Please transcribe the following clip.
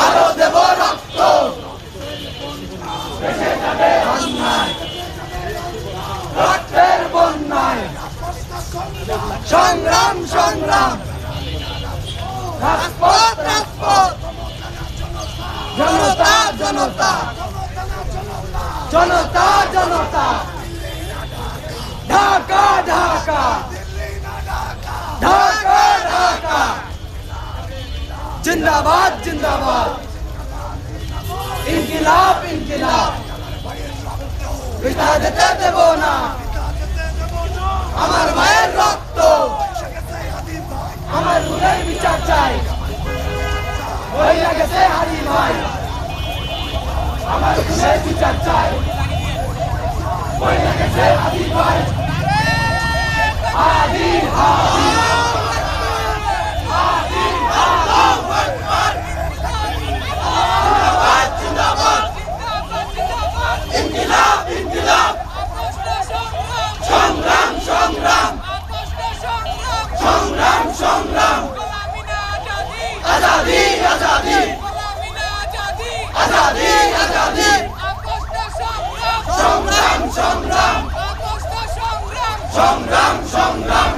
আরো দেব রক্ত, ভেসে যাবে অন্যায়, রক্তের বন্যায়, সংগ্রাম সংগ্রাম, রাজপথ রাজপথ, জনতা জনতা, জনতা জনতা, ঢাকা ঢাকা, ঢাকা ঢাকা, জিন্দাবাদ জিন্দাবাদ, ইনকিলাব ইনকিলাব, পিতা যেতে দেব না, আমার মায়ের রক্ত, আমার রুলের বিচার চাই, হয়ে গেছে হারি ভাই, আমার রুলের বিচার চাই, হয়ে গেছে হারি ভাই, হারি হারি সংগ্রাম সংগ্রাম, সংগ্রাম সংগ্রাম, আজাদি আজাদি, আজাদি আজাদি, সংগ্রাম সংগ্রাম, সংগ্রাম সংগ্রাম।